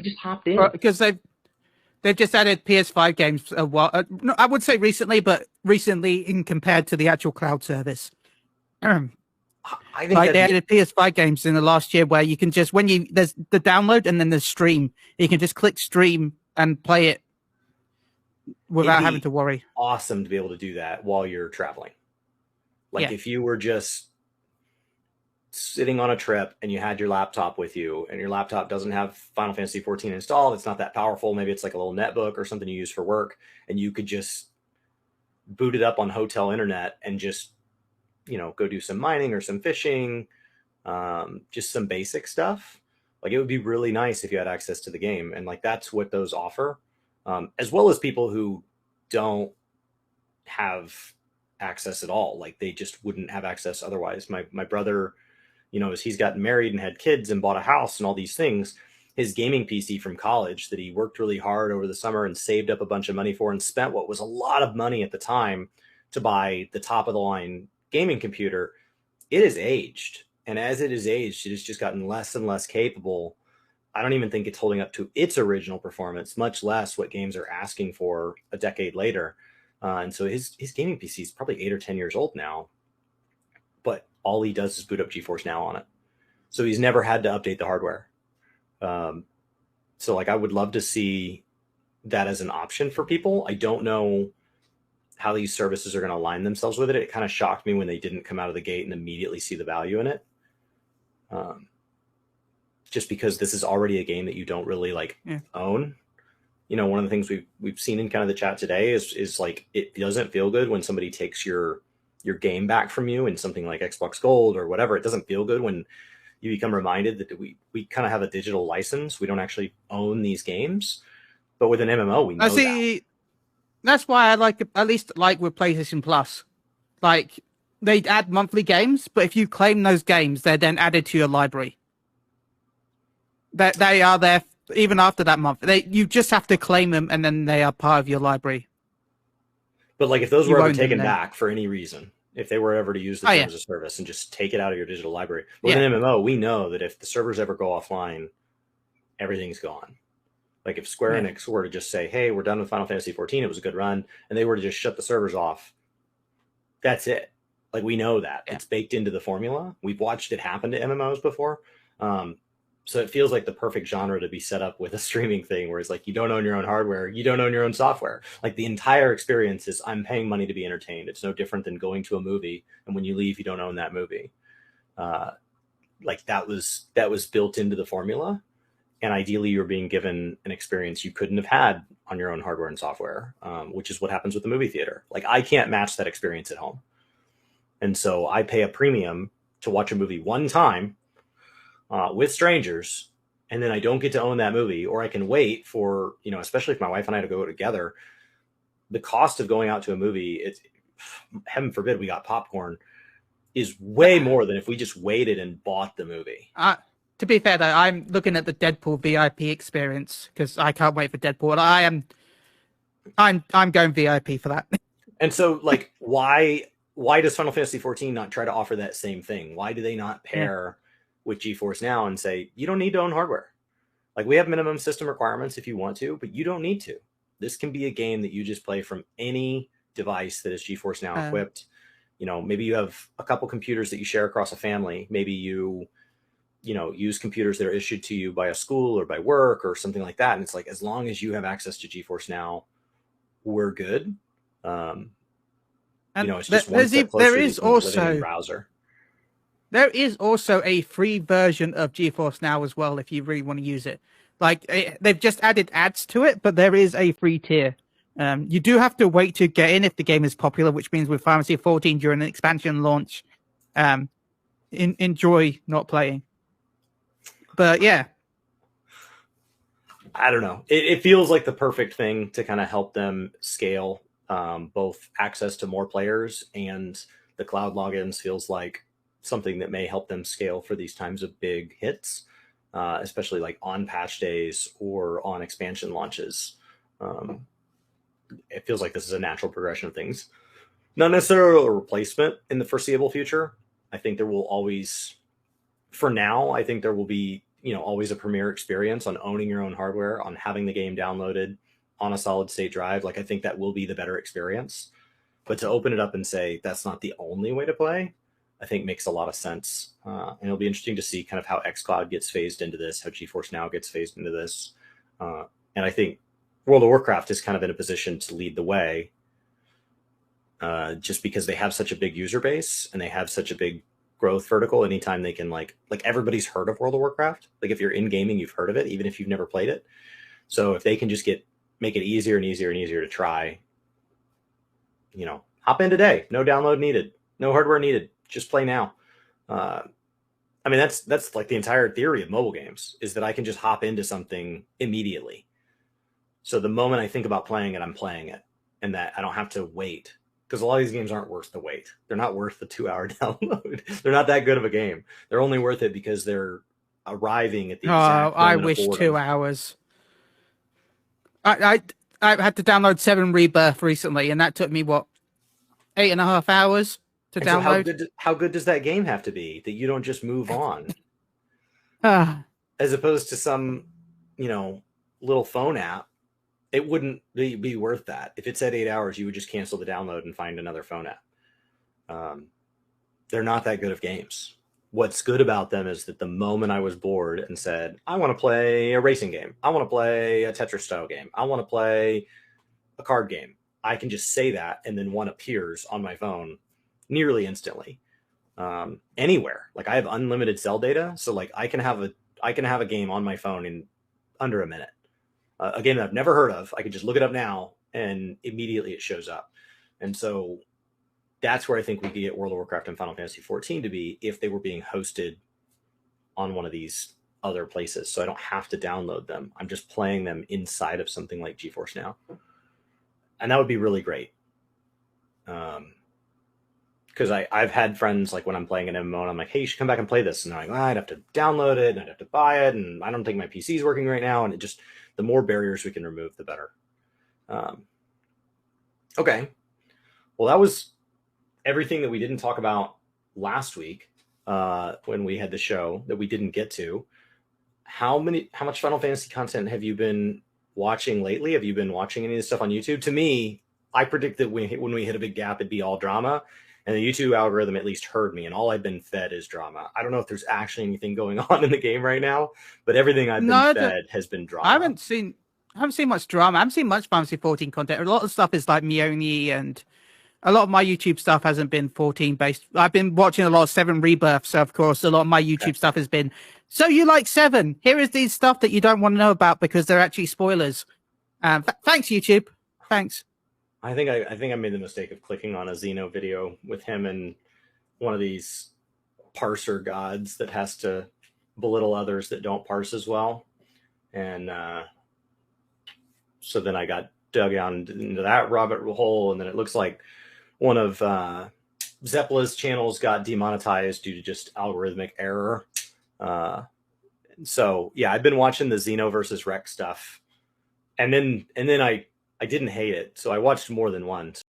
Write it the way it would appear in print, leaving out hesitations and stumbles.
everybody just hopped in. Because they've just added PS5 games a while. No, I would say recently, but recently in compared to the actual cloud service. I think Like they added PS5 games in the last year where you can just there's the download and then the stream. You can just click stream and play it without having to worry. Awesome to be able to do that while you're traveling. Like if you were just sitting on a trip and you had your laptop with you and your laptop doesn't have Final Fantasy 14 installed, it's not that powerful. Maybe it's like a little netbook or something you use for work, and you could just boot it up on hotel internet and just, go do some mining or some fishing, just some basic stuff. Like it would be really nice if you had access to the game. And like, that's what those offer, as well as people who don't have access at all. Like they just wouldn't have access otherwise. My brother, as he's gotten married and had kids and bought a house and all these things, his gaming PC from college that he worked really hard over the summer and saved up a bunch of money for and spent what was a lot of money at the time to buy the top of the line gaming computer, it is aged. And as it is aged, it has just gotten less and less capable. I don't even think it's holding up to its original performance, much less what games are asking for a decade later. And so his gaming PC is probably 8 or 10 years old now, but all he does is boot up GeForce Now on it. So he's never had to update the hardware. So like, I would love to see that as an option for people. I don't know how these services are going to align themselves with it. It kind of shocked me when they didn't come out of the gate and immediately see the value in it. Just because this is already a game that you don't really own. One of the things we've seen in kind of the chat today is like, it doesn't feel good when somebody takes your game back from you in something like Xbox Gold or whatever. It doesn't feel good when you become reminded that we kind of have a digital license. We don't actually own these games, but with an MMO, we know that. That's why I at least with PlayStation Plus, like they add monthly games, but if you claim those games, they're then added to your library. That they are there even after that month. You just have to claim them, and then they are part of your library. But like, if those were ever taken back for any reason, if they were ever to use the terms of service and just take it out of your digital library, with an MMO, we know that if the servers ever go offline, everything's gone. Like if Square Enix were to just say, hey, we're done with Final Fantasy 14, it was a good run, and they were to just shut the servers off, that's it. Like, we know that. It's baked into the formula. We've watched it happen to MMOs before. So it feels like the perfect genre to be set up with a streaming thing where it's like, you don't own your own hardware, you don't own your own software. Like, the entire experience is, I'm paying money to be entertained. It's no different than going to a movie, and when you leave, you don't own that movie. Like, that was built into the formula. And ideally, you're being given an experience you couldn't have had on your own hardware and software, which is what happens with the movie theater. Like, I can't match that experience at home. And so I pay a premium to watch a movie one time with strangers, and then I don't get to own that movie, or I can wait for, especially if my wife and I to go together, the cost of going out to a movie, it's, heaven forbid we got popcorn, is way more than if we just waited and bought the movie. To be fair, though, I'm looking at the Deadpool VIP experience because I can't wait for Deadpool. I'm going VIP for that. And so, like, why does Final Fantasy 14 not try to offer that same thing? Why do they not pair with GeForce Now and say, you don't need to own hardware? Like, we have minimum system requirements if you want to, but you don't need to. This can be a game that you just play from any device that is GeForce Now equipped. Maybe you have a couple computers that you share across a family. Maybe you use computers that are issued to you by a school or by work or something like that. And it's like, as long as you have access to GeForce Now, we're good. It's just one step closer to living in browser. There is also a free version of GeForce Now as well, if you really want to use it. Like, they've just added ads to it, but there is a free tier. You do have to wait to get in if the game is popular, which means with Final Fantasy 14 during an expansion launch, enjoy not playing. But yeah, I don't know. It feels like the perfect thing to kind of help them scale both access to more players, and the cloud logins feels like something that may help them scale for these times of big hits, especially like on patch days or on expansion launches. It feels like this is a natural progression of things. Not necessarily a replacement in the foreseeable future. I think there will always, for now, I think there will be, always a premier experience on owning your own hardware, on having the game downloaded on a solid state drive. Like, I think that will be the better experience. But to open it up and say that's not the only way to play, I think makes a lot of sense. And it'll be interesting to see kind of how xCloud gets phased into this, how GeForce Now gets phased into this. And I think World of Warcraft is kind of in a position to lead the way, just because they have such a big user base and they have such a big growth vertical. Anytime they can, like everybody's heard of World of Warcraft. Like, if you're in gaming, you've heard of it, even if you've never played it. So if they can just make it easier and easier and easier to try, hop in today. No download needed. No hardware needed. Just play now. I mean, that's like the entire theory of mobile games, is that I can just hop into something immediately. So the moment I think about playing it, I'm playing it, and that I don't have to wait, because a lot of these games aren't worth the wait. They're not worth the 2-hour download. They're not that good of a game. They're only worth it because they're arriving at the exact I wish 2 hours. I had to download 7 Rebirth recently, and that took me, 8.5 hours to download. So how good does that game have to be that you don't just move on? As opposed to some, little phone app, it wouldn't be worth that. If it said 8 hours, you would just cancel the download and find another phone app. They're not that good of games. What's good about them is that the moment I was bored and said, I want to play a racing game, I want to play a Tetris style game, I want to play a card game, I can just say that, and then one appears on my phone nearly instantly, anywhere. Like, I have unlimited cell data, so like I can have a game on my phone in under a minute. A game that I've never heard of, I can just look it up now, and immediately it shows up. And so that's where I think we could get World of Warcraft and Final Fantasy 14 to be, if they were being hosted on one of these other places. So I don't have to download them. I'm just playing them inside of something like GeForce Now. And that would be really great. Because I've had friends, like, when I'm playing an MMO and I'm like, hey, you should come back and play this. And they're like, I'd have to download it and I'd have to buy it. And I don't think my PC is working right now. And the more barriers we can remove, the better. Okay. Well, that was everything that we didn't talk about last week, when we had the show that we didn't get to. How much Final Fantasy content have you been watching lately? Have you been watching any of this stuff on YouTube? To me, I predict that when we hit a big gap, it'd be all drama. And the YouTube algorithm at least heard me, and all I've been fed is drama. I don't know if there's actually anything going on in the game right now, but everything I've been fed has been drama. I haven't seen much drama. I haven't seen much Fantasy 14 content. A lot of stuff is like Mioni, and a lot of my YouTube stuff hasn't been 14 based. I've been watching a lot of 7 Rebirth, so of course a lot of my YouTube stuff has been, so you like 7? Here is these stuff that you don't want to know about because they're actually spoilers. Thanks, YouTube. Thanks. I think I made the mistake of clicking on a Xeno video with him and one of these parser gods that has to belittle others that don't parse as well. And so then I got dug down into that rabbit hole, and then it looks like one of Zepla's channels got demonetized due to just algorithmic error. So yeah, I've been watching the Xeno versus Rex stuff, and then I didn't hate it, so I watched more than one.